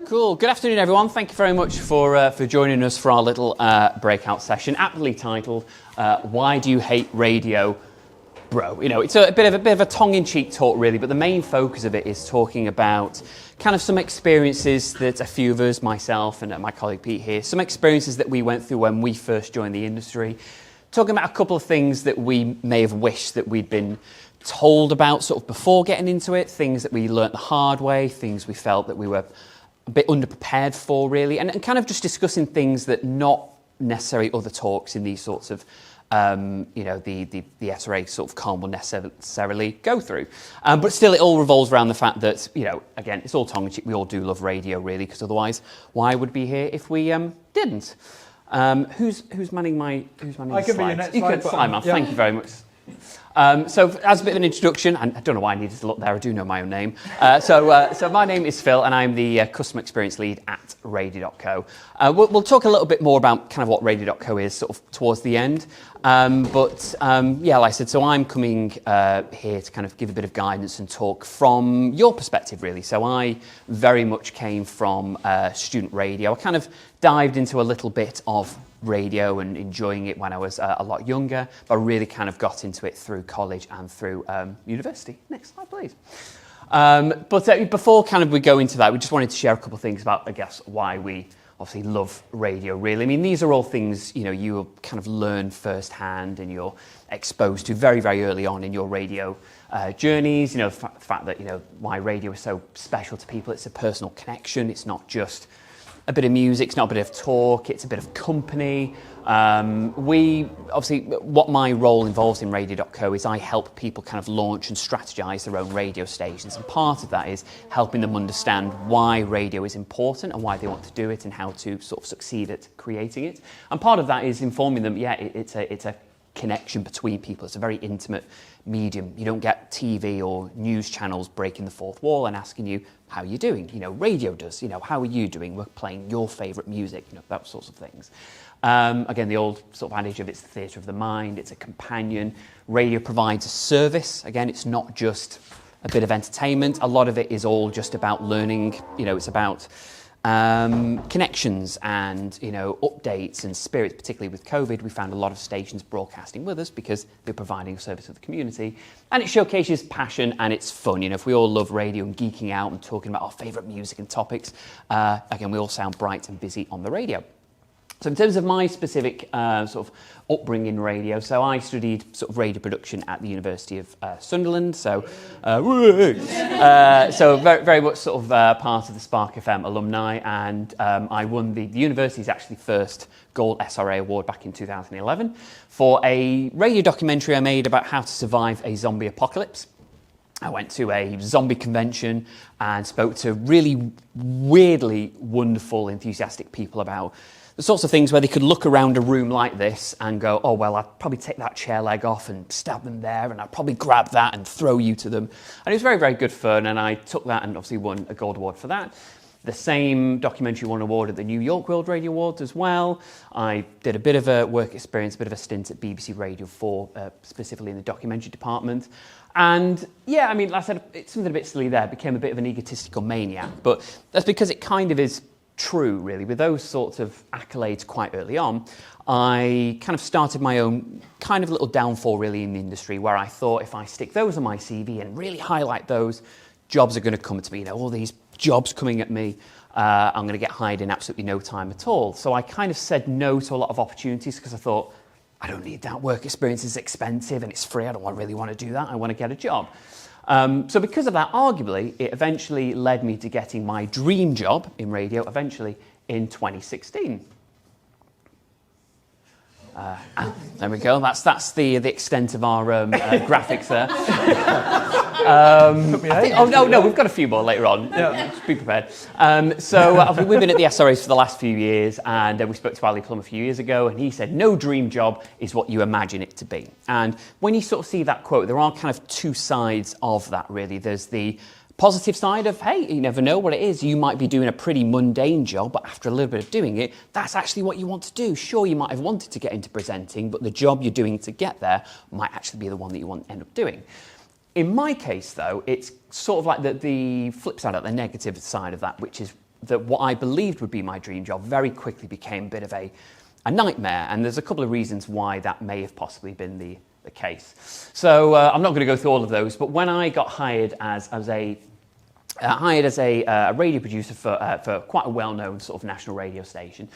Cool. Good afternoon, everyone. Thank you very much for joining us for our little breakout session, aptly titled "Why Do You Hate Radio, Bro?" You know, it's a bit of a tongue-in-cheek talk, really, but the main focus of it is talking about kind of some experiences that a few of us, myself and my colleague Pete here, some experiences that we went through when we first joined the industry. Talking about a couple of things that we may have wished that we'd been told about sort of before getting into it, things that we learnt the hard way, things we felt that we were a bit underprepared for, really, and kind of just discussing things that not necessarily other talks in these sorts of, the SRA sort of Con will necessarily go through. But still, it all revolves around the fact that, again, it's all tongue-in-cheek. We all do love radio, really, because otherwise, why would we be here if we didn't? Who's manning my slides? You can slide, man. Thank you very much. So as a bit of an introduction, and I don't know why I needed to look there, I do know my own name. So my name is Phil, and I'm the Customer Experience Lead at Radio.co. We'll talk a little bit more about kind of what Radio.co is sort of towards the end. Like I said, so I'm coming here to kind of give a bit of guidance and talk from your perspective, really. So I very much came from student radio. I kind of dived into a little bit of radio and enjoying it when I was a lot younger, but I really kind of got into it through college and through university. Next slide, please. Before kind of we go into that, we just wanted to share a couple of things about, I guess, why we obviously love radio, really. I mean, these are all things, you kind of learn firsthand and you're exposed to very, very early on in your radio journeys. The fact that, why radio is so special to people. It's a personal connection. It's not just a bit of music, it's not a bit of talk, it's a bit of company. What my role involves in Radio.co is I help people kind of launch and strategize their own radio stations. And part of that is helping them understand why radio is important and why they want to do it and how to sort of succeed at creating it. And part of that is informing them, it's a connection between people. It's a very intimate medium. You don't get TV or news channels breaking the fourth wall and asking you how you're doing. Radio does. How are you doing? We're playing your favourite music. That sorts of things. Again, the old sort of adage of it's the theatre of the mind. It's a companion. Radio provides a service. Again, it's not just a bit of entertainment. A lot of it is all just about learning. It's about connections and updates and spirits. Particularly with COVID, we found a lot of stations broadcasting with us because they're providing a service to the community, and it showcases passion and it's fun. If we all love radio and geeking out and talking about our favourite music and topics, again, we all sound bright and busy on the radio. So in terms of my specific sort of upbringing in radio, so I studied sort of radio production at the University of Sunderland, so very, very much sort of part of the Spark FM alumni, and I won the university's actually first Gold SRA Award back in 2011 for a radio documentary I made about how to survive a zombie apocalypse. I went to a zombie convention and spoke to really weirdly wonderful, enthusiastic people about the sorts of things where they could look around a room like this and go, oh, well, I'd probably take that chair leg off and stab them there, and I'd probably grab that and throw you to them. And it was very, very good fun, and I took that and obviously won a gold award for that. The same documentary won an award at the New York World Radio Awards as well. I did a bit of a work experience, a bit of a stint at BBC Radio 4, specifically in the documentary department. And like I said, it's something a bit silly there. I became a bit of an egotistical maniac, but that's because it kind of is true, really. With those sorts of accolades quite early on, I kind of started my own kind of little downfall, really, in the industry, where I thought if I stick those on my CV and really highlight those, jobs are going to come to me. All these jobs coming at me, I'm going to get hired in absolutely no time at all. So I kind of said no to a lot of opportunities because I thought, I don't need that. Work experience is expensive and it's free. I don't really want to do that. I want to get a job. So because of that, arguably, it eventually led me to getting my dream job in radio, eventually in 2016. There we go. That's the extent of our graphics there. We've got a few more later on. Yeah. Just be prepared. We've been at the SRAs for the last few years, and we spoke to Ali Plum a few years ago, and he said, no dream job is what you imagine it to be. And when you sort of see that quote, there are kind of two sides of that, really. There's the positive side of, hey, you never know what it is. You might be doing a pretty mundane job, but after a little bit of doing it, that's actually what you want to do. Sure, you might have wanted to get into presenting, but the job you're doing to get there might actually be the one that you want to end up doing. In my case, though, it's sort of like the flip side, the negative side of that, which is that what I believed would be my dream job very quickly became a bit of a nightmare. And there's a couple of reasons why that may have possibly been the case. So I'm not going to go through all of those, but when I got hired as a radio producer for quite a well-known sort of national radio station,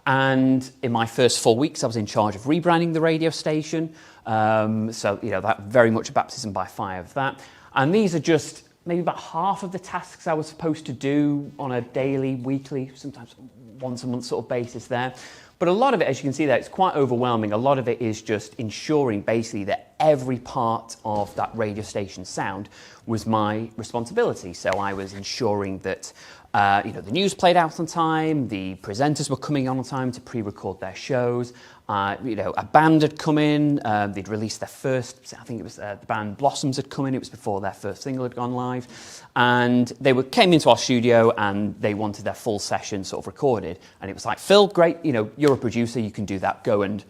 and in my first 4 weeks, I was in charge of rebranding the radio station. So, that very much a baptism by fire of that. And these are just maybe about half of the tasks I was supposed to do on a daily, weekly, sometimes once a month sort of basis there. But a lot of it, as you can see there, it's quite overwhelming. A lot of it is just ensuring basically that every part of that radio station sound was my responsibility. So I was ensuring that the news played out on time, the presenters were coming on time to pre-record their shows. A band had come in, they'd released their first, I think it was the band Blossoms had come in, it was before their first single had gone live, and they came into our studio and they wanted their full session sort of recorded, and it was like, Phil, great, you're a producer, you can do that, go and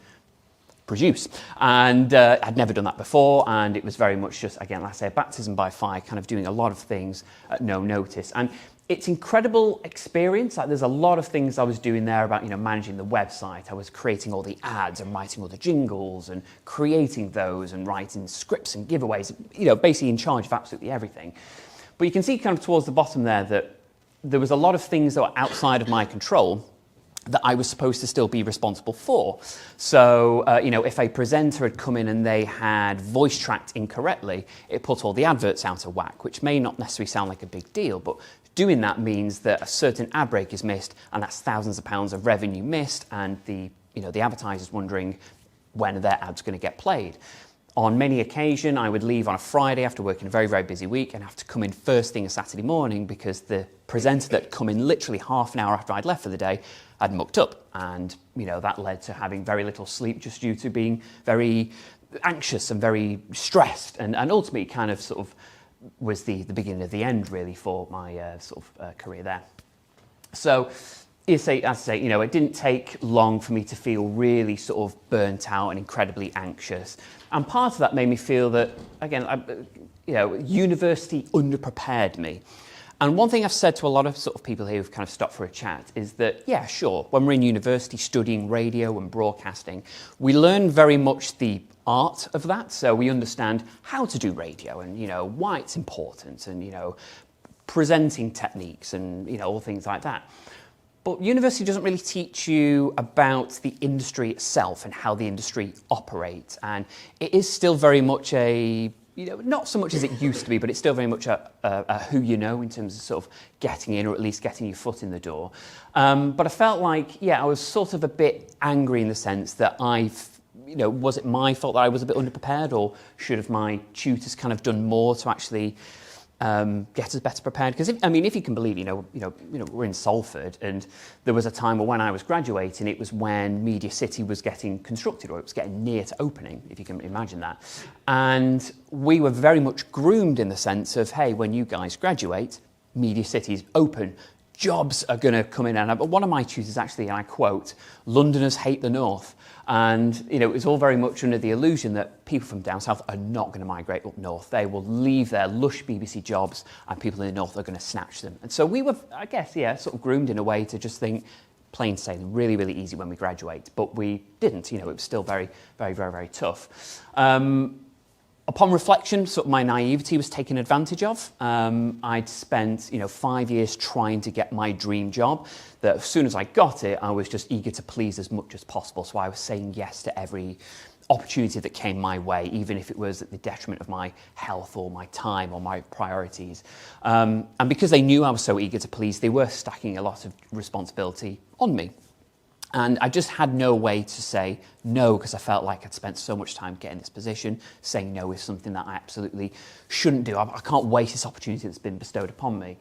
produce. And I'd never done that before, and it was very much just, again, like I say, a baptism by fire, kind of doing a lot of things at no notice. And it's incredible experience. Like, there's a lot of things I was doing there about, managing the website. I was creating all the ads and writing all the jingles and creating those and writing scripts and giveaways, basically in charge of absolutely everything. But you can see kind of towards the bottom there that there was a lot of things that were outside of my control that I was supposed to still be responsible for. So, if a presenter had come in and they had voice tracked incorrectly, it put all the adverts out of whack, which may not necessarily sound like a big deal, but doing that means that a certain ad break is missed, and that's thousands of pounds of revenue missed, and the advertiser's wondering when their ad's going to get played. On many occasions, I would leave on a Friday after working a very, very busy week and have to come in first thing a Saturday morning because the presenter that had come in literally half an hour after I'd left for the day had mucked up. And, that led to having very little sleep just due to being very anxious and very stressed. And ultimately kind of sort of was the beginning of the end, really, for my career there. So, as I say, it didn't take long for me to feel really sort of burnt out and incredibly anxious. And part of that made me feel that, again, university underprepared me. And one thing I've said to a lot of sort of people here who've kind of stopped for a chat is that, yeah, sure, when we're in university studying radio and broadcasting, we learn very much the art of that. So we understand how to do radio and, why it's important and, presenting techniques and, all things like that. But university doesn't really teach you about the industry itself and how the industry operates. And it is still very much not so much as it used to be, but it's still very much a who you know in terms of sort of getting in, or at least getting your foot in the door. But I felt like, I was sort of a bit angry in the sense that was it my fault that I was a bit underprepared, or should have my tutors kind of done more to actually get us better prepared? Because if you can believe, we're in Salford, and there was a time when I was graduating, it was when Media City was getting constructed, or it was getting near to opening, if you can imagine that. And we were very much groomed in the sense of, hey, when you guys graduate, Media City's open, jobs are going to come in. And one of my tutors actually, and I quote, "Londoners hate the North." And, it was all very much under the illusion that people from down south are not going to migrate up north. They will leave their lush BBC jobs and people in the north are going to snatch them. And so we were, I guess, sort of groomed in a way to just think, plain sailing, really, really easy when we graduate. But we didn't, it was still very, very, very, very tough. Upon reflection, sort of my naivety was taken advantage of. I'd spent, 5 years trying to get my dream job, that as soon as I got it, I was just eager to please as much as possible. So I was saying yes to every opportunity that came my way, even if it was at the detriment of my health or my time or my priorities. And because they knew I was so eager to please, they were stacking a lot of responsibility on me. And I just had no way to say no, because I felt like I'd spent so much time getting this position. Saying no is something that I absolutely shouldn't do. I can't waste this opportunity that's been bestowed upon me.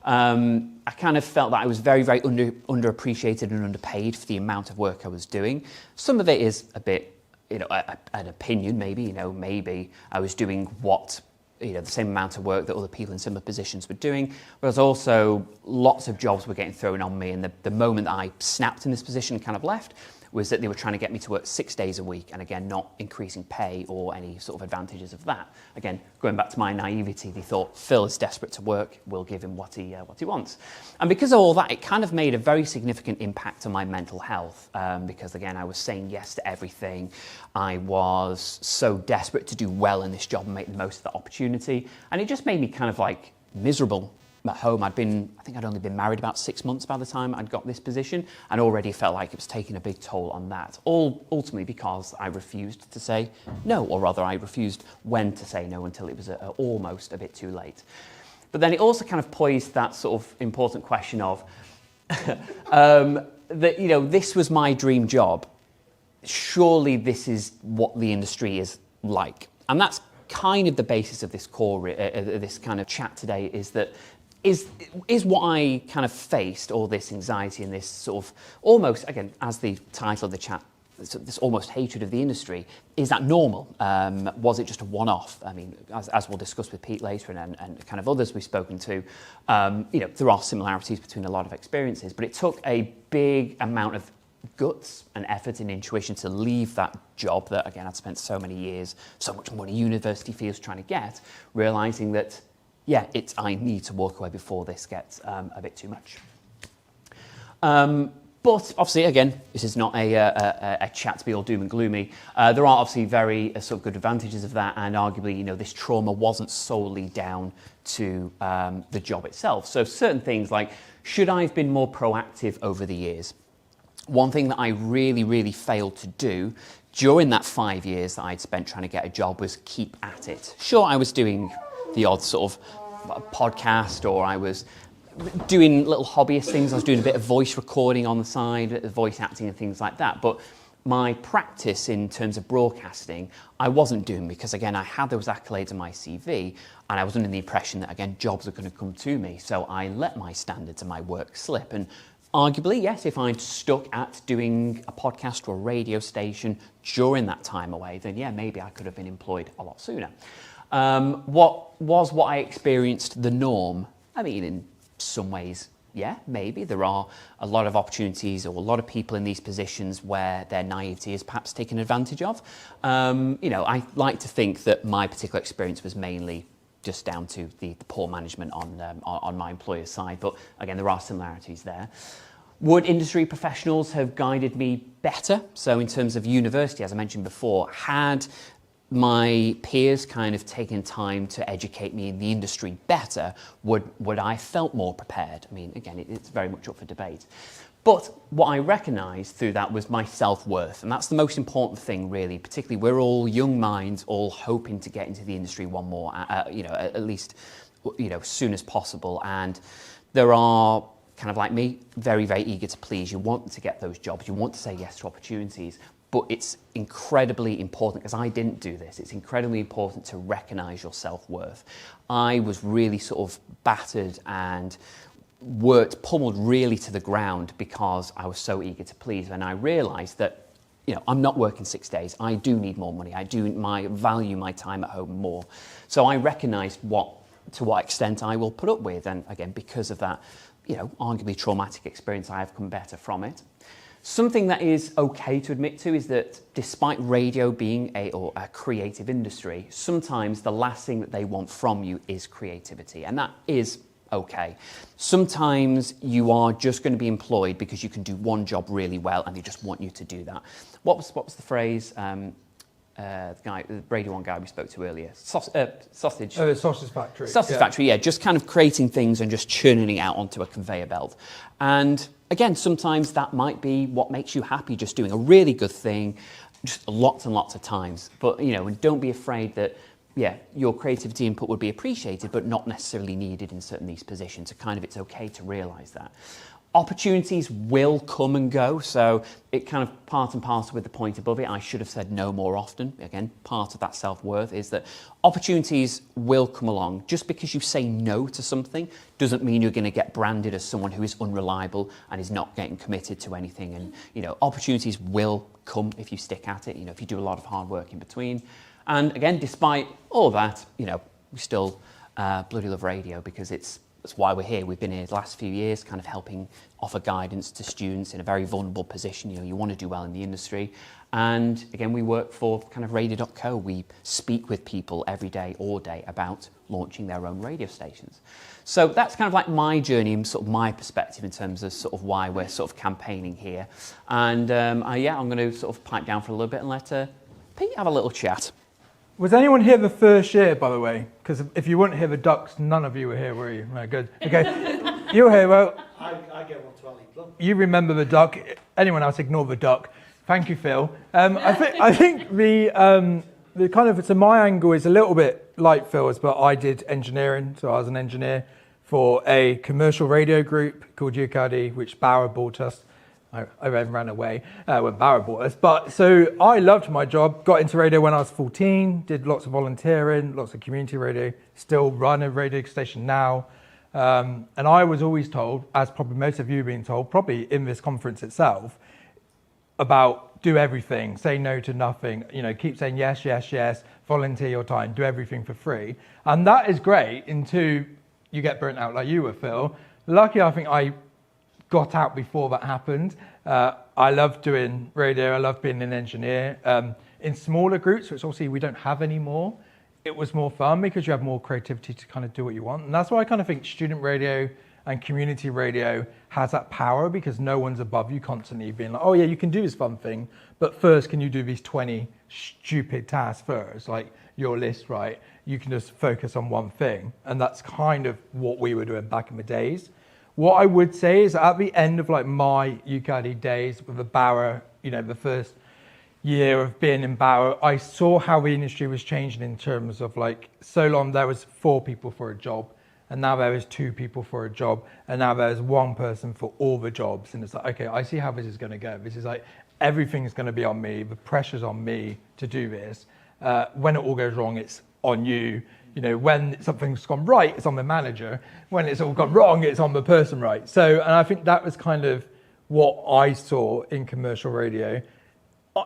I kind of felt that I was very, very underappreciated and underpaid for the amount of work I was doing. Some of it is a bit, an opinion, maybe. Maybe I was doing what the same amount of work that other people in similar positions were doing, but also lots of jobs were getting thrown on me, and the moment that I snapped in this position and kind of left was that they were trying to get me to work 6 days a week, and again, not increasing pay or any sort of advantages of that. Again, going back to my naivety, they thought Phil is desperate to work, we'll give him what he wants. And because of all that, it kind of made a very significant impact on my mental health, because again, I was saying yes to everything. I was so desperate to do well in this job and make the most of the opportunity, and it just made me kind of like miserable at home. I think I'd only been married about 6 months by the time I'd got this position, and already felt like it was taking a big toll on that. All ultimately because I refused to say no, or rather I refused when to say no until it was almost a bit too late. But then it also kind of posed that sort of important question of that, you know, this was my dream job. Surely this is what the industry is like. And that's kind of the basis of this this kind of chat today, is that is what I kind of faced, all this anxiety and this sort of almost, again, as the title of the chat, this almost hatred of the industry, is that normal? Was it just a one-off? I mean, as we'll discuss with Pete later and kind of others we've spoken to, you know, there are similarities between a lot of experiences, but it took a big amount of guts and effort and intuition to leave that job that, again, I'd spent so many years, so much money, university fees trying to get, realising that, yeah, I need to walk away before this gets a bit too much. But obviously, again, this is not a chat to be all doom and gloomy. There are obviously very sort of good advantages of that, and arguably, you know, this trauma wasn't solely down to the job itself. So certain things like, should I have been more proactive over the years? One thing that I really, really failed to do during that 5 years that I'd spent trying to get a job was keep at it. Sure, I was doing the odd sort of podcast, or I was doing little hobbyist things. I was doing a bit of voice recording on the side, voice acting and things like that. But my practice in terms of broadcasting, I wasn't doing, because again, I had those accolades on my CV, and I was under the impression that, again, jobs are going to come to me. So I let my standards and my work slip. And arguably, yes, if I'd stuck at doing a podcast or a radio station during that time away, then yeah, maybe I could have been employed a lot sooner. What I experienced the norm? I mean, in some ways, yeah, maybe. There are a lot of opportunities, or a lot of people in these positions where their naivety is perhaps taken advantage of. You know, I like to think that my particular experience was mainly just down to the poor management on my employer's side. But again, there are similarities there. Would industry professionals have guided me better? So in terms of university, as I mentioned before, had my peers kind of taken time to educate me in the industry better, would I have felt more prepared? I mean, again, it's very much up for debate. But what I recognised through that was my self-worth, and that's the most important thing, really. Particularly, we're all young minds, all hoping to get into the industry one more, you know, at least, you know, as soon as possible. And there are, kind of like me, very, very eager to please. You want to get those jobs. You want to say yes to opportunities. But it's incredibly important, because I didn't do this, it's incredibly important to recognise your self-worth. I was really sort of battered and pummeled really to the ground because I was so eager to please. And I realised that, you know, I'm not working 6 days. I do need more money. I value my time at home more. So I recognised to what extent I will put up with. And again, because of that, you know, arguably traumatic experience, I have come better from it. Something that is okay to admit to is that despite radio being a creative industry, sometimes the last thing that they want from you is creativity, and that is okay. Sometimes you are just going to be employed because you can do one job really well, and they just want you to do that. What was the phrase? The Radio 1 guy we spoke to earlier. Sausage. Oh, sausage factory. Sausage factory, yeah. Just kind of creating things and just churning it out onto a conveyor belt. And again, sometimes that might be what makes you happy, just doing a really good thing, just lots and lots of times. But, you know, and don't be afraid that, yeah, your creativity input would be appreciated, but not necessarily needed in certain these positions. So kind of it's okay to realise that. Opportunities will come and go, so it kind of part and parcel with the point above it. I should have said no more often. Again, part of that self-worth is that opportunities will come along. Just because you say no to something doesn't mean you're going to get branded as someone who is unreliable and is not getting committed to anything. And, you know, opportunities will come if you stick at it, you know, if you do a lot of hard work in between. And again, despite all that, you know, we still bloody love radio, because it's that's why we're here. We've been here the last few years, kind of helping offer guidance to students in a very vulnerable position. You know, you want to do well in the industry. And again, we work for kind of Radio.co. We speak with people every day, all day, about launching their own radio stations. So that's kind of like my journey and sort of my perspective in terms of sort of why we're sort of campaigning here. And I'm going to sort of pipe down for a little bit and let Pete have a little chat. Was anyone here the first year, by the way? Because if you weren't here, the Ducks, none of you were here, were you? No, good. Okay, you were here. Well, I get one to Ali Plum. you remember the Duck. Anyone else, ignore the Duck. Thank you, Phil. I think the kind of, so my angle is a little bit like Phil's, but I did engineering, so I was an engineer for a commercial radio group called UCAD, which Bauer bought us. I ran away when Bauer bought us. But so I loved my job, got into radio when I was 14, did lots of volunteering, lots of community radio, still run a radio station now. And I was always told, as probably most of you have been told, probably in this conference itself, about do everything, say no to nothing, you know, keep saying yes, yes, yes, volunteer your time, do everything for free. And that is great until you get burnt out like you were, Phil. Lucky, I think I got out before that happened. I love doing radio. I love being an engineer. In smaller groups, which obviously we don't have anymore, it was more fun because you have more creativity to kind of do what you want. And that's why I kind of think student radio and community radio has that power because no one's above you constantly being like, oh yeah, you can do this fun thing, but first can you do these 20 stupid tasks first, like your list, right? You can just focus on one thing. And that's kind of what we were doing back in the days. What I would say is at the end of like my UCAD days with the Bauer, you know, the first year of being in Bauer, I saw how the industry was changing in terms of like, so long there was 4 people for a job, and now there is 2 people for a job, and now there's 1 person for all the jobs. And it's like, okay, I see how this is going to go. This is like, everything's going to be on me. The pressure's on me to do this. When it all goes wrong, it's on you. You know, when something's gone right, it's on the manager. When it's all gone wrong, it's on the person, right? So, and I think that was kind of what I saw in commercial radio.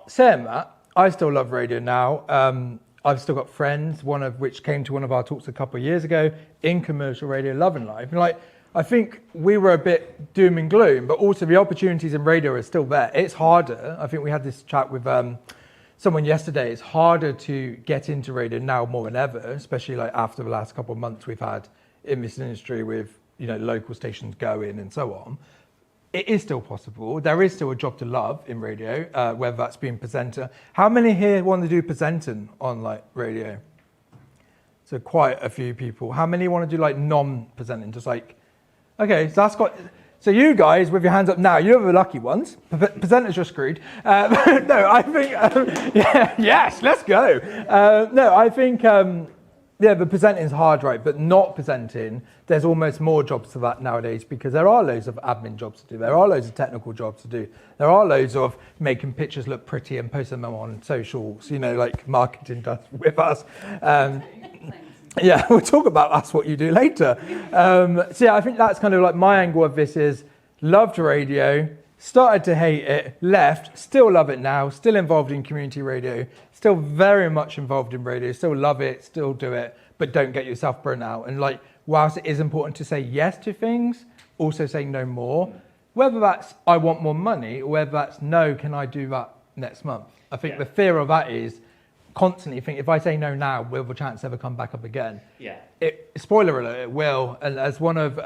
Saying that, I still love radio now. I've still got friends, one of which came to one of our talks a couple of years ago in commercial radio, loving life. And like, I think we were a bit doom and gloom, but also the opportunities in radio are still there. It's harder. I think we had this chat with someone yesterday. It's harder to get into radio now more than ever, especially like after the last couple of months we've had in this industry with, you know, local stations going and so on. It is still possible. There is still a job to love in radio, whether that's being presenter. How many here want to do presenting on like radio? So quite a few people. How many want to do like non-presenting? Just like, okay, so that's got. So you guys with your hands up now, you're the lucky ones. Presenters are screwed. No, I think, yes, let's go. No, I think, yeah, the presenting is hard, right? But not presenting, there's almost more jobs to that nowadays because there are loads of admin jobs to do. There are loads of technical jobs to do. There are loads of making pictures look pretty and posting them on socials, you know, like marketing does with us. Yeah, we'll talk about that's what you do later. So yeah, I think that's kind of like my angle of this is loved radio, started to hate it, left, still love it now, still involved in community radio, still very much involved in radio, still love it, still do it, but don't get yourself burnt out. And like, whilst it is important to say yes to things, also say no more, whether that's I want more money or whether that's no, can I do that next month? I think the fear of that is constantly think, if I say no now, will the chance ever come back up again? Yeah. Spoiler alert, it will. And as one of,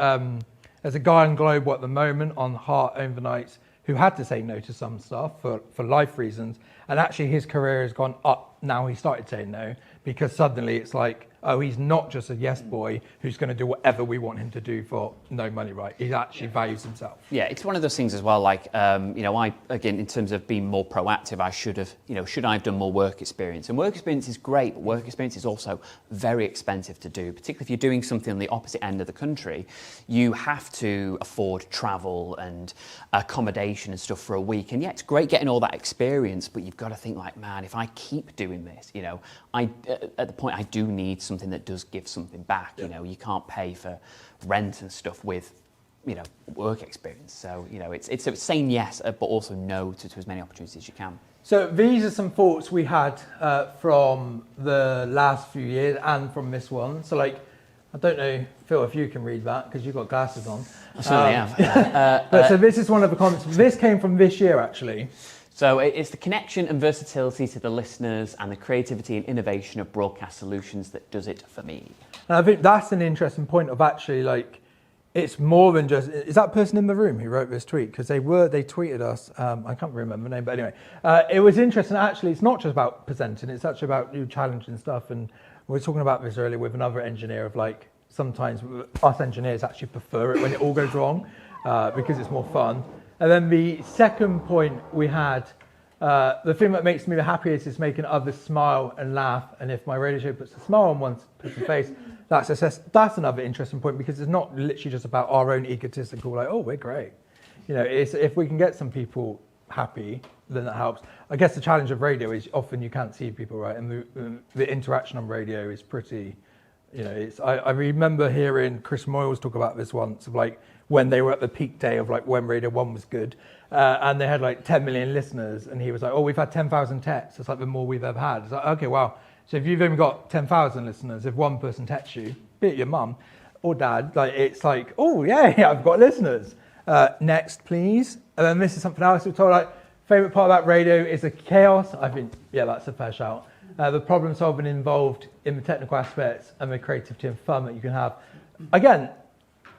as a guy on Global at the moment on Heart Overnights who had to say no to some stuff for life reasons, and actually his career has gone up now he started saying no, because suddenly it's like, oh, he's not just a yes boy who's going to do whatever we want him to do for no money, right? He actually values himself. Yeah, it's one of those things as well, like, you know, I, again, in terms of being more proactive, I should have, you know, should I have done more work experience? And work experience is great, but work experience is also very expensive to do, particularly if you're doing something on the opposite end of the country. You have to afford travel and accommodation and stuff for a week. And yeah, it's great getting all that experience, but you've got to think like, man, if I keep doing this, you know, at the point I do need something that does give something back. You know, you can't pay for rent and stuff with, you know, work experience. So, you know, it's saying yes, but also no to as many opportunities as you can. So these are some thoughts we had from the last few years and from this one. So like, I don't know, Phil, if you can read that because you've got glasses on. I certainly have. So this is one of the comments. This came from this year, actually. So it's the connection and versatility to the listeners and the creativity and innovation of broadcast solutions that does it for me. And I think that's an interesting point of actually, like, it's more than just, is that person in the room who wrote this tweet? Because they tweeted us, I can't remember the name, but anyway, it was interesting. Actually, it's not just about presenting, it's actually about you challenging stuff. And we were talking about this earlier with another engineer of like, sometimes us engineers actually prefer it when it all goes wrong because it's more fun. And then the second point we had, the thing that makes me the happiest is making others smile and laugh. And if my radio show puts a smile on one person's face, that's another interesting point because it's not literally just about our own egotistical, like, oh, we're great. You know, it's, if we can get some people happy, then that helps. I guess the challenge of radio is often you can't see people, right? And the interaction on radio is pretty, you know, I remember hearing Chris Moyles talk about this once, of like when they were at the peak day of like when Radio 1 was good, and they had like 10 million listeners, and he was like, oh, we've had 10,000 texts. It's like the more we've ever had. It's like, okay, wow. So if you've only got 10,000 listeners, if one person texts you, be it your mum or dad, like it's like, oh yeah, I've got listeners. Next, please. And then this is something else we're told, like, favourite part about radio is the chaos. I think, yeah, that's a fair shout. The problem solving involved in the technical aspects and the creativity and fun that you can have. Again,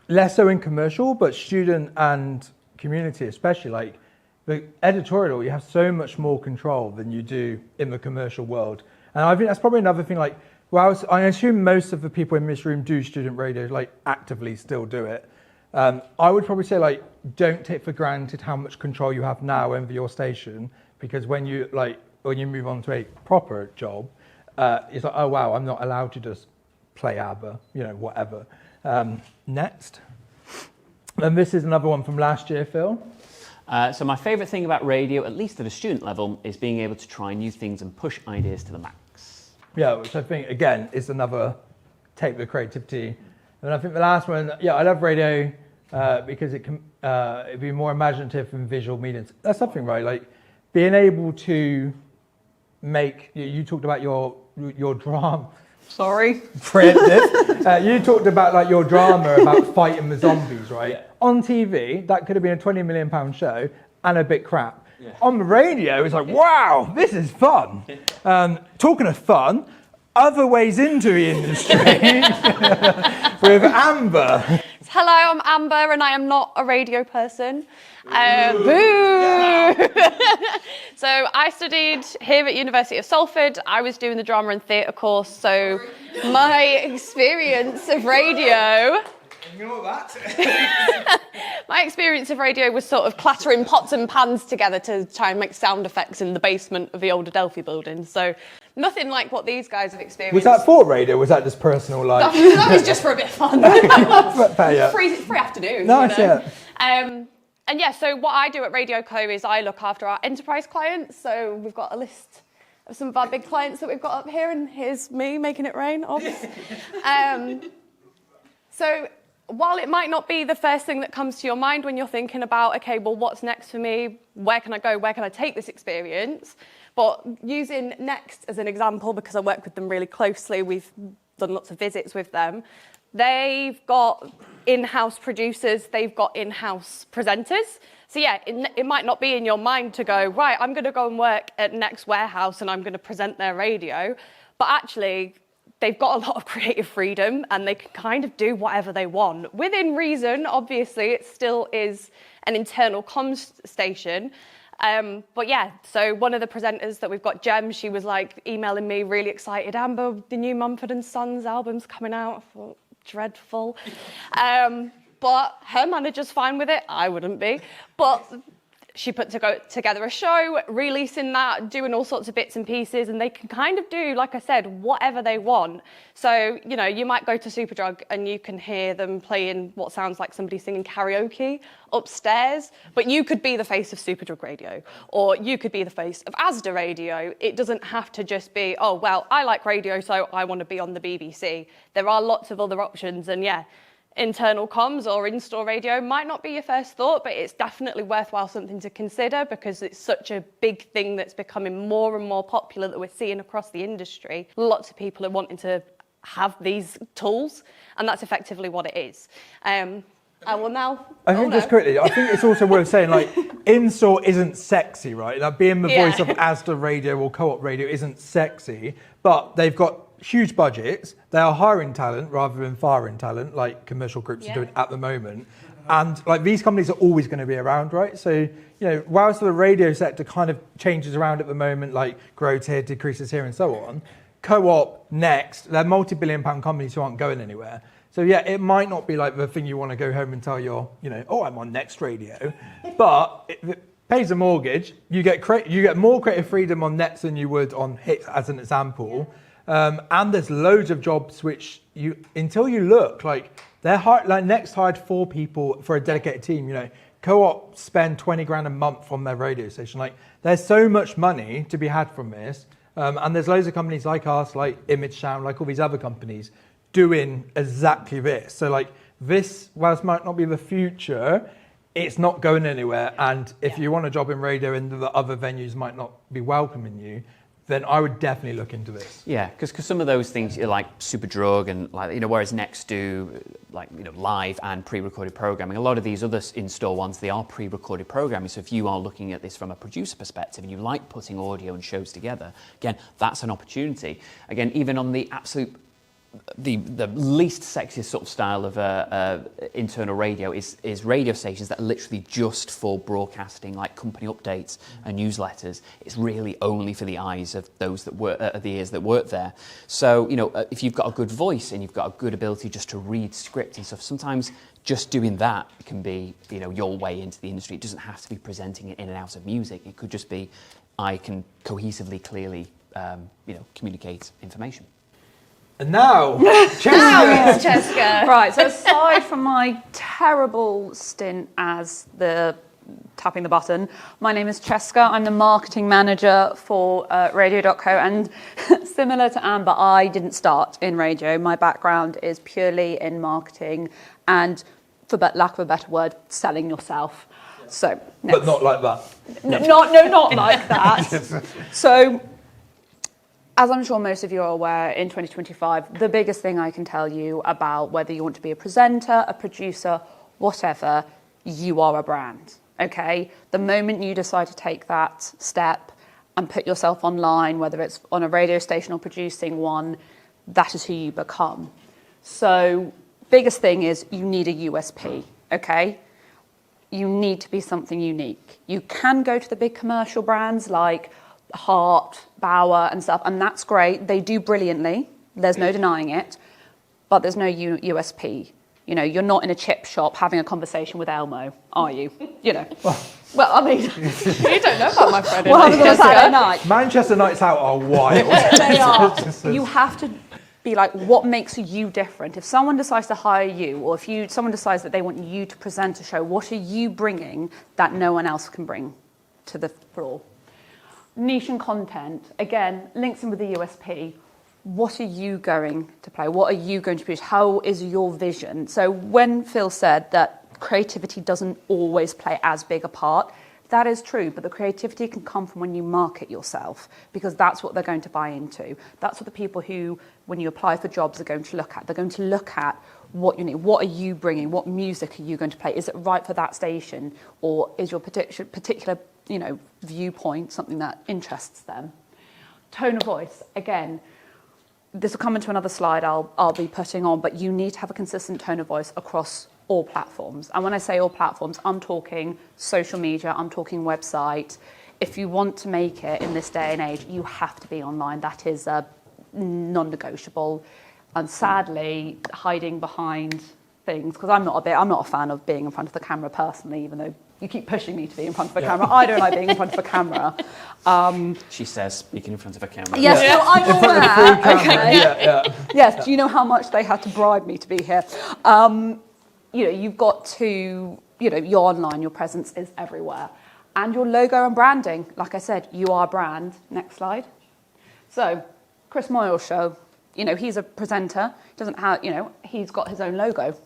less so in commercial, but student and community especially, like the editorial, you have so much more control than you do in the commercial world. And I think that's probably another thing, like, well, I assume most of the people in this room do student radio, like actively still do it. I would probably say, like, don't take for granted how much control you have now over your station, because when you move on to a proper job, it's like, oh wow, I'm not allowed to just play ABBA, you know, whatever. Next. And this is another one from last year, Phil. So my favourite thing about radio, at least at a student level, is being able to try new things and push ideas to the max. Yeah, which I think, again, is another take the creativity. And I think the last one, yeah, I love radio because it can it'd be more imaginative than visual mediums. That's something, right? Like being able to make, you talked about your drama. Sorry. You talked about like your drama about fighting the zombies, right? Yeah. On TV, that could have been a £20 million show and a bit crap. Yeah. On the radio, it's like, wow, this is fun. Talking of fun, other ways into the industry with Amber. Hello, I'm Amber and I am not a radio person. Boo! So I studied here at University of Salford. I was doing the drama and theatre course, so my experience of radio... Ignore that. My experience of radio was sort of clattering pots and pans together to try and make sound effects in the basement of the old Adelphi building. So nothing like what these guys have experienced. Was that for radio? Was that just personal life? That was just for a bit of fun. Free afternoon. Nice, you know? Yeah. And yeah, so what I do at Radio.co is I look after our enterprise clients. So we've got a list of some of our big clients that we've got up here, and here's me making it rain, obviously. So while it might not be the first thing that comes to your mind when you're thinking about, okay, well, what's next for me? Where can I go? Where can I take this experience? But using Next as an example, because I work with them really closely, we've done lots of visits with them. They've got in-house producers, they've got in-house presenters. So yeah, it might not be in your mind to go, right, I'm going to go and work at Next Warehouse and I'm going to present their radio. But actually, they've got a lot of creative freedom and they can kind of do whatever they want. Within reason, obviously, it still is an internal comms station. But yeah, so one of the presenters that we've got, Jem, she was like emailing me really excited, Amber, the new Mumford & Sons album's coming out. I thought, dreadful. But her manager's fine with it. I wouldn't be. But she put together a show, releasing that, doing all sorts of bits and pieces, and they can kind of do, like I said, whatever they want. So, you know, you might go to Superdrug and you can hear them playing what sounds like somebody singing karaoke upstairs, but you could be the face of Superdrug Radio, or you could be the face of Asda Radio. It doesn't have to just be, oh, well, I like radio, so I want to be on the BBC. There are lots of other options, and yeah, internal comms or in-store radio might not be your first thought, but it's definitely worthwhile something to consider because it's such a big thing that's becoming more and more popular that we're seeing across the industry. Lots of people are wanting to have these tools, and that's effectively what it is. I will now. I think just quickly, I think it's also worth saying, like, in-store isn't sexy, right? Like, being the voice of Asda Radio or Co-op Radio isn't sexy, but they've got huge budgets. They are hiring talent rather than firing talent, like commercial groups are doing at the moment. And like these companies are always going to be around, right? So, you know, whilst the radio sector kind of changes around at the moment, like grows here, decreases here, and so on, Co-op, Next, they're multi-billion pound companies who aren't going anywhere. So yeah, it might not be like the thing you want to go home and tell your, you know, oh, I'm on Next Radio, but it pays a mortgage. You get more creative freedom on Nets than you would on Hits, as an example. And there's loads of jobs which until you look, like Next hired 4 people for a dedicated team. You know, Co-op spend 20 grand a month on their radio station. Like, there's so much money to be had from this, and there's loads of companies like us, like Image Sound, like all these other companies, doing exactly this. So like this, whilst might not be the future, it's not going anywhere. And if you want a job in radio and the other venues might not be welcoming you, then I would definitely look into this. Yeah, because some of those things are like Superdrug and like, you know, whereas Next do like, you know, live and pre-recorded programming. A lot of these other in-store ones, they are pre-recorded programming. So if you are looking at this from a producer perspective and you like putting audio and shows together, again, that's an opportunity. Again, even on the absolute the least sexiest sort of style of internal radio is radio stations that are literally just for broadcasting like company updates and newsletters. It's really only for the eyes of those that work, the ears that work there. So, you know, if you've got a good voice and you've got a good ability just to read script and stuff, sometimes just doing that can be, you know, your way into the industry. It doesn't have to be presenting it in and out of music. It could just be, I can cohesively, clearly, you know, communicate information. And now, Cheska. Right, so aside from my terrible stint as the tapping the button, my name is Cheska. I'm the marketing manager for Radio.co, and similar to Amber, I didn't start in radio. My background is purely in marketing and, for lack of a better word, selling yourself. So, next. But not like that. Not like that. So, as I'm sure most of you are aware, in 2025, the biggest thing I can tell you about whether you want to be a presenter, a producer, whatever, you are a brand, okay? The moment you decide to take that step and put yourself online, whether it's on a radio station or producing one, that is who you become. So, biggest thing is you need a USP, okay? You need to be something unique. You can go to the big commercial brands like Hart, Bauer and stuff, and that's great. They do brilliantly. There's no denying it. But there's no USP. You know, you're not in a chip shop having a conversation with Elmo, are you? You know. Well, I mean, You don't know about my friend. what happens on a Saturday night? Manchester nights out are wild. They are. You have to be like, what makes you different? If someone decides to hire you, or if someone decides that they want you to present a show, what are you bringing that no one else can bring to the floor? Niche and content, again, links in with the USP. What are you going to play? What are you going to produce? How is your vision? So when Phil said that creativity doesn't always play as big a part, that is true, but the creativity can come from when you market yourself, because that's what they're going to buy into. That's what the people who, when you apply for jobs, are going to look at. They're going to look at what you need. What are you bringing? What music are you going to play? Is it right for that station? Or is your particular viewpoint something that interests them? Tone of voice, again, this will come into another slide I'll be putting on, but you need to have a consistent tone of voice across all platforms. And when I say all platforms, I'm talking social media, I'm talking website. If you want to make it in this day and age, you have to be online. That is a non-negotiable. And sadly, hiding behind things, because I'm not a fan of being in front of the camera personally, even though you keep pushing me to be in front of a camera. I don't like being in front of a camera. She says, speaking in front of a camera. Yes, no, I'm aware. Okay. Yeah. Yes, do you know how much they had to bribe me to be here? You've got to, you're online, your presence is everywhere. And your logo and branding, like I said, you are a brand. Next slide. So, Chris Moyle's show, he's a presenter, doesn't have, he's got his own logo.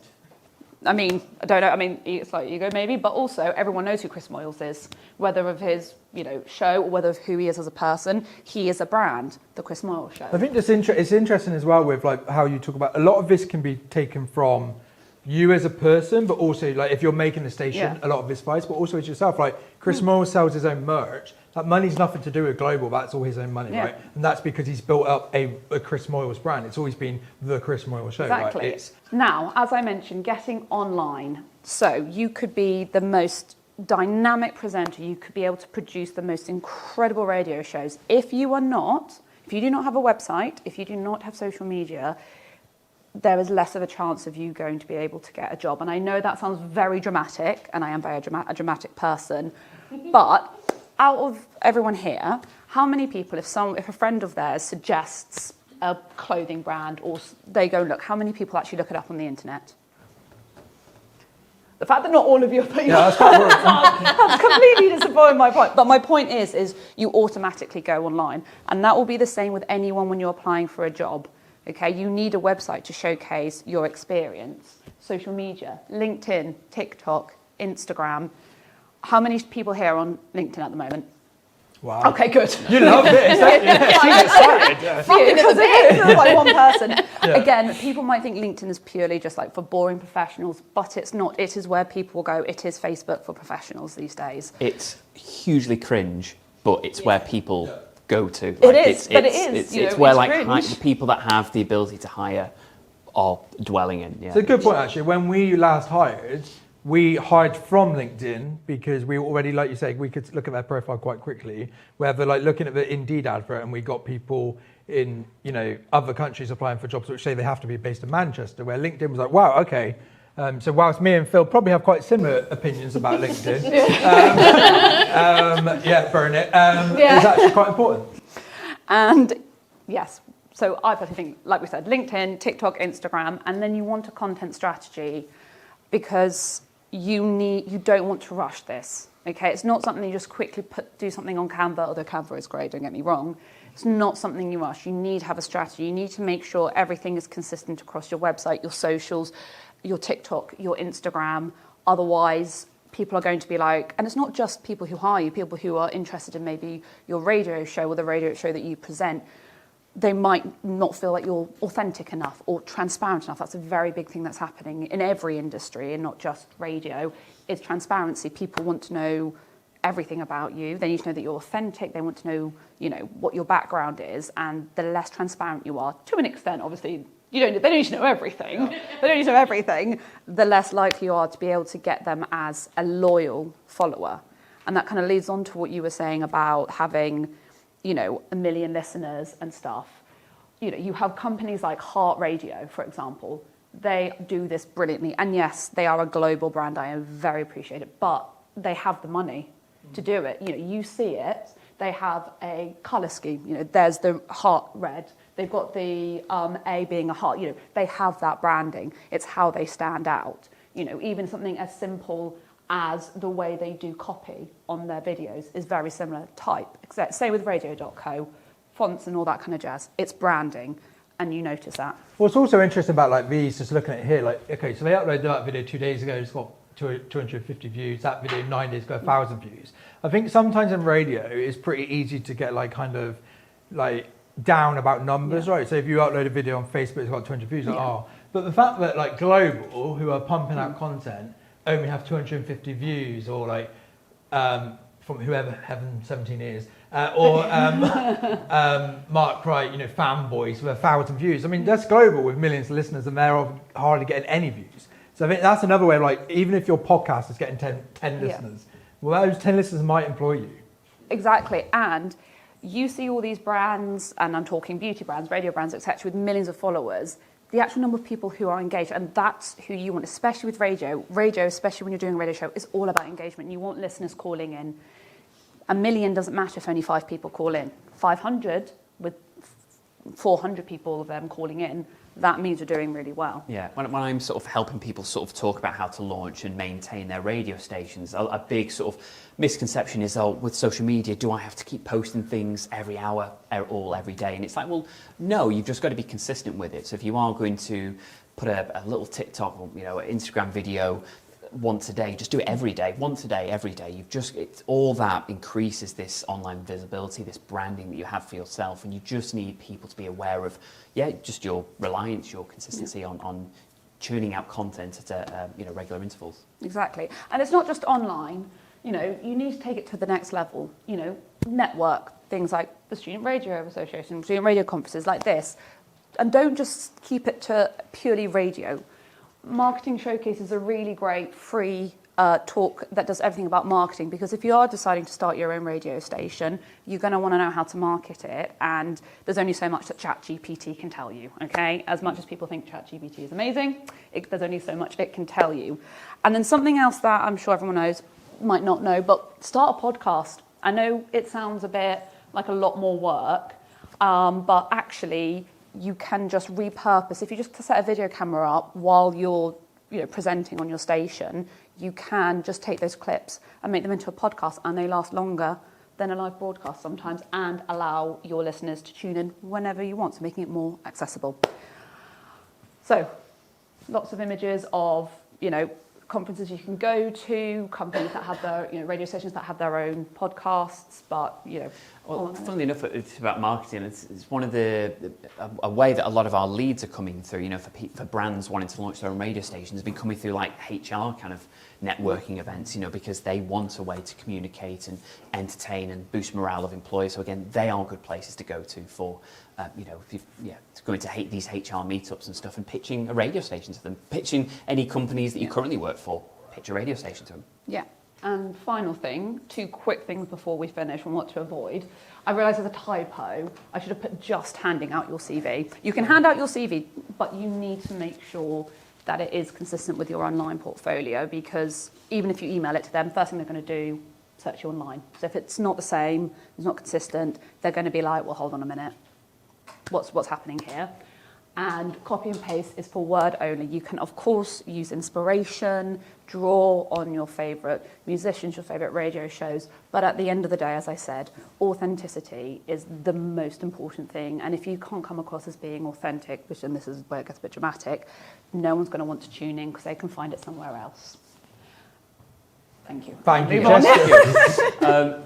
I mean, I don't know. I mean, it's like ego maybe, but also everyone knows who Chris Moyles is, whether of his, show or whether of who he is as a person. He is a brand, the Chris Moyles Show. I think it's interesting as well with like how you talk about a lot of this can be taken from you as a person, but also like if you're making a station, a lot of this advice, but also it's yourself. Like Chris Moyles sells his own merch. That money's nothing to do with global. That's all his own money, right? And that's because he's built up a Chris Moyles brand. It's always been the Chris Moyles Show. Exactly. Right? Now, as I mentioned, getting online. So you could be the most dynamic presenter. You could be able to produce the most incredible radio shows. If you do not have a website, if you do not have social media, there is less of a chance of you going to be able to get a job. And I know that sounds very dramatic, and I am very a dramatic person, but out of everyone here, how many people, if a friend of theirs suggests a clothing brand or they go look, how many people actually look it up on the internet? The fact that not all of you are putting that's quite worrying. that's completely disappointing my point. But my point is you automatically go online. And that will be the same with anyone when you're applying for a job. Okay, you need a website to showcase your experience. Social media, LinkedIn, TikTok, Instagram. How many people here are on LinkedIn at the moment? Wow. Okay, good. You love this. She's excited. Because it is like one person. Again, people might think LinkedIn is purely just like for boring professionals, but it's not. It is where people go. It is Facebook for professionals these days. It's hugely cringe, but it's where people go to. Like, it is. It's where the people that have the ability to hire are dwelling in. Yeah. It's a good point actually. When we last hired, we hired from LinkedIn because we already, like you say, we could look at their profile quite quickly. Whether like looking at the Indeed advert, and we got people in other countries applying for jobs which say they have to be based in Manchester. Where LinkedIn was like, wow, okay. So whilst me and Phil probably have quite similar opinions about LinkedIn, burn it. It's actually quite important. And yes, so I personally think, like we said, LinkedIn, TikTok, Instagram, and then you want a content strategy because you don't want to rush this. Okay, it's not something you just quickly do something on Canva, although Canva is great, don't get me wrong. It's not something you rush. You need to have a strategy. You need to make sure everything is consistent across your website, your socials, your TikTok, your Instagram. Otherwise, people are going to be like, and it's not just people who hire you, people who are interested in maybe your radio show or the radio show that you present. They might not feel like you're authentic enough or transparent enough. That's a very big thing that's happening in every industry and not just radio, is transparency. People want to know everything about you. They need to know that you're authentic. They want to know, what your background is. And the less transparent you are, to an extent, obviously, they don't need to know everything. They don't need to know everything. The less likely you are to be able to get them as a loyal follower. And that kind of leads on to what you were saying about having, 1 million listeners and stuff. You have companies like Heart Radio, for example. They do this brilliantly. And yes, they are a global brand. I am very appreciative. But they have the money to do it. You see it. They have a colour scheme. There's the heart red. They've got the A being a heart. They have that branding. It's how they stand out. Even something as simple as the way they do copy on their videos is very similar type. Same with Radio.co, fonts and all that kind of jazz. It's branding, and you notice that. What's also interesting about like these, just looking at it here, like, okay, so they uploaded that video 2 days ago, it's got 250 views. That video 9 days ago, 1,000 views. I think sometimes in radio, it's pretty easy to get like kind of like down about numbers, right? So if you upload a video on Facebook, it's got 200 views, But the fact that like Global, who are pumping out content, only have 250 views, or like from whoever Heaven 17 is, or Mark Wright, fanboys with 1,000 views. I mean, that's Global with millions of listeners, and they're hardly getting any views. So I think that's another way of like, even if your podcast is getting 10 listeners, well, those 10 listeners might employ you. Exactly, and you see all these brands, and I'm talking beauty brands, radio brands, etc., with millions of followers. The actual number of people who are engaged, and that's who you want, especially with radio. Radio, especially when you're doing a radio show, is all about engagement. You want listeners calling in. 1 million doesn't matter if only 5 people call in. 500 with 400 people of them calling in, that means you're doing really well. Yeah, when I'm sort of helping people sort of talk about how to launch and maintain their radio stations, a big sort of misconception is, with social media, do I have to keep posting things every hour or every day? And it's like, well, no, you've just got to be consistent with it. So if you are going to put a little TikTok or, Instagram video once a day. Just do it every day, once a day, every day. It's all that increases this online visibility, this branding that you have for yourself, and you just need people to be aware of, just your reliance, your consistency on churning out content at regular intervals. Exactly. And it's not just online. You need to take it to the next level. Network, things like the Student Radio Association, Student Radio Conferences like this. And don't just keep it to purely radio. Marketing Showcase is a really great free talk that does everything about marketing, because if you are deciding to start your own radio station, you're going to want to know how to market it, and there's only so much that ChatGPT can tell you, okay? As much as people think ChatGPT is amazing, there's only so much it can tell you. And then something else that I'm sure everyone knows, might not know, but start a podcast. I know it sounds a bit like a lot more work, but actually you can just repurpose. If you just set a video camera up while you're presenting on your station, you can just take those clips and make them into a podcast, and they last longer than a live broadcast sometimes, and allow your listeners to tune in whenever you want, so making it more accessible. So lots of images of conferences you can go to, companies that have their radio stations that have their own podcasts, but Well, funnily enough, it's about marketing. It's one of a way that a lot of our leads are coming through. For brands wanting to launch their own radio stations, has been coming through like HR kind of networking events. Because they want a way to communicate and entertain and boost morale of employees. So again, they are good places to go to for going to these HR meetups and stuff, and pitching a radio station to them, pitching any companies that you currently work for, pitch a radio station to them. Yeah. And final thing, 2 quick things before we finish on what to avoid. I realise there's a typo. I should have put just handing out your CV. You can hand out your CV, but you need to make sure that it is consistent with your online portfolio, because even if you email it to them, first thing they're going to do, search you online. So if it's not the same, it's not consistent, they're going to be like, well, hold on a minute. What's happening here? And copy and paste is for Word only. You can, of course, use inspiration, draw on your favourite musicians, your favourite radio shows. But at the end of the day, as I said, authenticity is the most important thing. And if you can't come across as being authentic, and this is where it gets a bit dramatic, no one's going to want to tune in because they can find it somewhere else. Thank you. Thank you.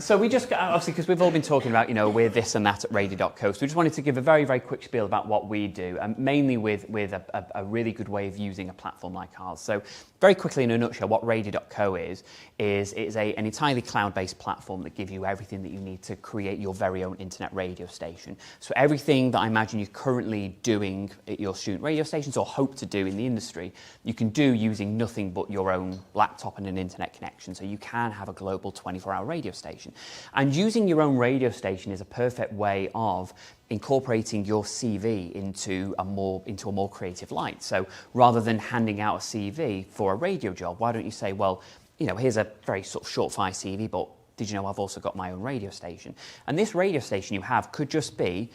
So we just, obviously, because we've all been talking about, we're this and that at Radio.co, so we just wanted to give a very, very quick spiel about what we do, and mainly with a really good way of using a platform like ours. So very quickly, in a nutshell, what Radio.co is an entirely cloud-based platform that gives you everything that you need to create your very own internet radio station. So everything that I imagine you're currently doing at your student radio stations or hope to do in the industry, you can do using nothing but your own laptop and an internet connection. So you can have a global 24-hour radio station. And using your own radio station is a perfect way of incorporating your CV into a more creative light. So rather than handing out a CV for a radio job, why don't you say, well, here's a very sort of short-fire CV, but did you know I've also got my own radio station? And this radio station you have could just be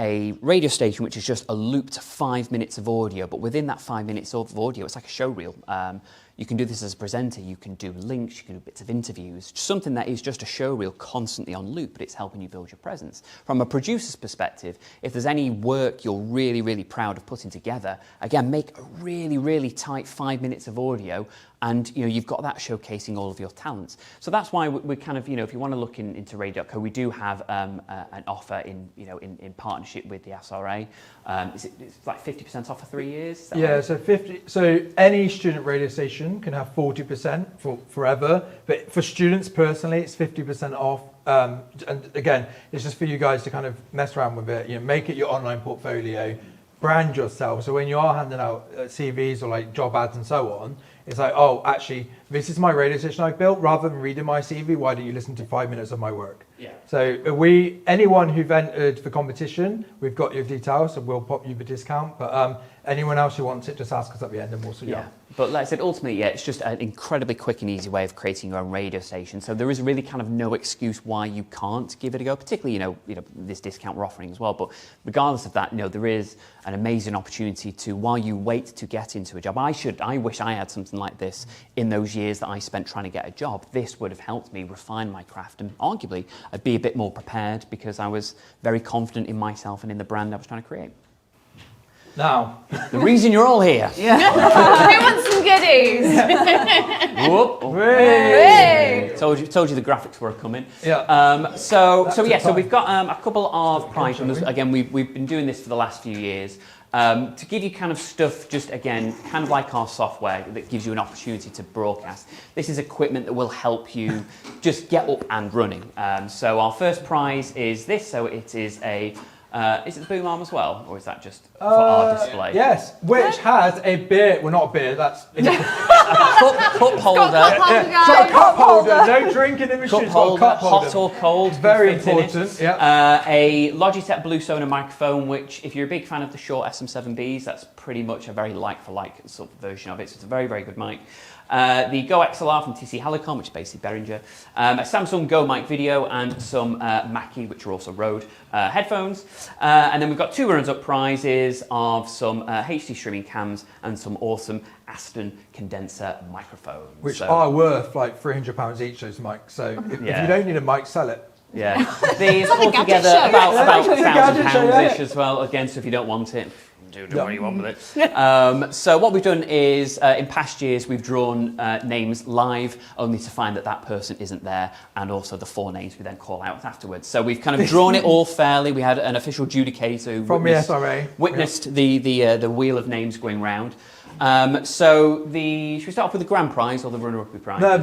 a radio station which is just a looped 5 minutes of audio, but within that 5 minutes of audio, it's like a show reel. You can do this as a presenter, you can do links, you can do bits of interviews, something that is just a show reel constantly on loop, but it's helping you build your presence. From a producer's perspective, if there's any work you're really, really proud of putting together, again, make a really, really tight 5 minutes of audio, and you've got that showcasing all of your talents. So that's why we kind of, if you want to look into Radio.co, we do have an offer in partnership with the SRA. It's like 50% off for 3 years? Yeah, right? So any student radio station can have 40% for forever, but for students personally, it's 50% off. And again, it's just for you guys to kind of mess around with it. Make it your online portfolio, brand yourself. So when you are handing out CVs or like job ads and so on, it's like, oh, actually, this is my radio station I've built. Rather than reading my CV, why don't you listen to 5 minutes of my work? Yeah. So anyone who've entered for competition, we've got your details, so we'll pop you the discount. But anyone else who wants it, just ask us at the end and we'll see you. Yeah. But like I said, ultimately, it's just an incredibly quick and easy way of creating your own radio station. So there is really kind of no excuse why you can't give it a go, particularly, this discount we're offering as well. But regardless of that, there is an amazing opportunity to, while you wait to get into a job, I wish I had something like this in those years that I spent trying to get a job. This would have helped me refine my craft, and arguably I'd be a bit more prepared because I was very confident in myself and in the brand I was trying to create. Now, The reason you're all here. Who wants some goodies? Whoop. Hey. Told you the graphics were coming. Yeah. So time. we've got a couple of prize winners. Again, we've been doing this for the last few years. To give you kind of stuff, just again, kind of like our software that gives you an opportunity to broadcast. This is equipment that will help you just get up and running. So our first prize is this. So it is a. Is it the boom arm as well, or is that just for our display? Yes, which has a beer. Well, not a beer. That's cup holder. It's got a cup holder. No drinking in the machine. Cup holder, Cup holder. hot or cold. Very can fit in it. important. Yeah. A Logitech Blue Sonar microphone, which, if you're a big fan of the short SM7Bs, that's pretty much a very like-for-like sort of version of it. So it's a very, very good mic. The Go XLR from TC Helicon, which is basically Behringer, a Samsung Go Mic Video, and some Mackie, which are also Rode headphones. And then we've got 2 runners-up prizes of some HD streaming cams and some awesome Aston condenser microphones. Which are worth like £300 each, those mics. So if you don't need a mic, sell it. Yeah. These all gadget together show. about gadget show, £1,000-ish yeah. as well. Again, so if you don't want it, do what you want with it. So what we've done is, in past years, we've drawn names live, only to find that person isn't there, and also the 4 names we then call out afterwards. So we've kind of drawn it all fairly. We had an official judicator who From the SRA. witnessed the wheel of names going round. So should we start off with the grand prize or the runner-up prize? No,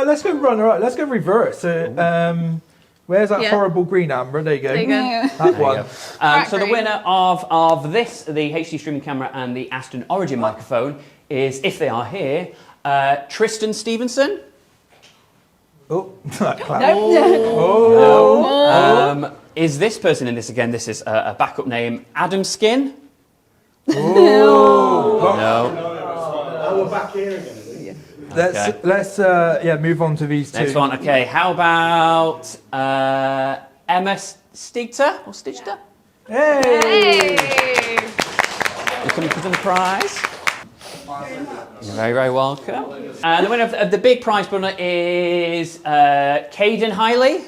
let's go runner-up. Let's go reverse. So, where's that horrible green amber? There you go. There you go. That one. So the winner of this, the HD streaming camera and the Aston Origin microphone, is, if they are here, Tristan Stevenson. Oh, that clap. No. Is this person in this again? This is a backup name, Adam Skin. No. Oh, we're back here again. Let's move on to these two. Next one. Okay. How about Emma Stigter or Stitchter? Hey! You can present the prize. You're very, very welcome. And the winner of the big prize winner is Caden Hiley.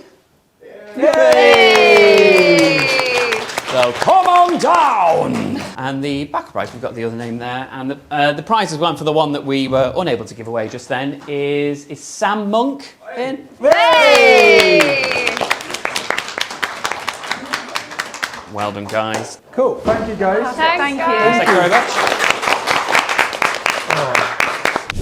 Yay! So come on down! And the back prize, we've got the other name there. And the prize is one for the one that we were unable to give away just then is Sam Monk in. Hey! Well done, guys. Cool. Thank you, guys. Thank you. Thank you very much.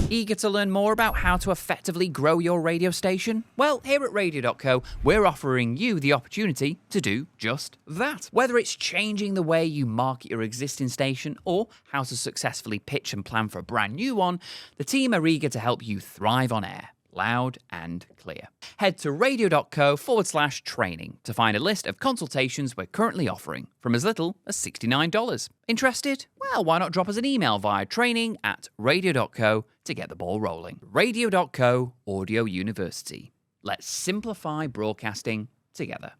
Eager to learn more about how to effectively grow your radio station? Well, here at Radio.co, we're offering you the opportunity to do just that. Whether it's changing the way you market your existing station or how to successfully pitch and plan for a brand new one, the team are eager to help you thrive on air, loud and clear. Head to radio.co/training to find a list of consultations we're currently offering from as little as $69. Interested? Well, why not drop us an email via training@radio.co to get the ball rolling. Radio.co Audio University. Let's simplify broadcasting together.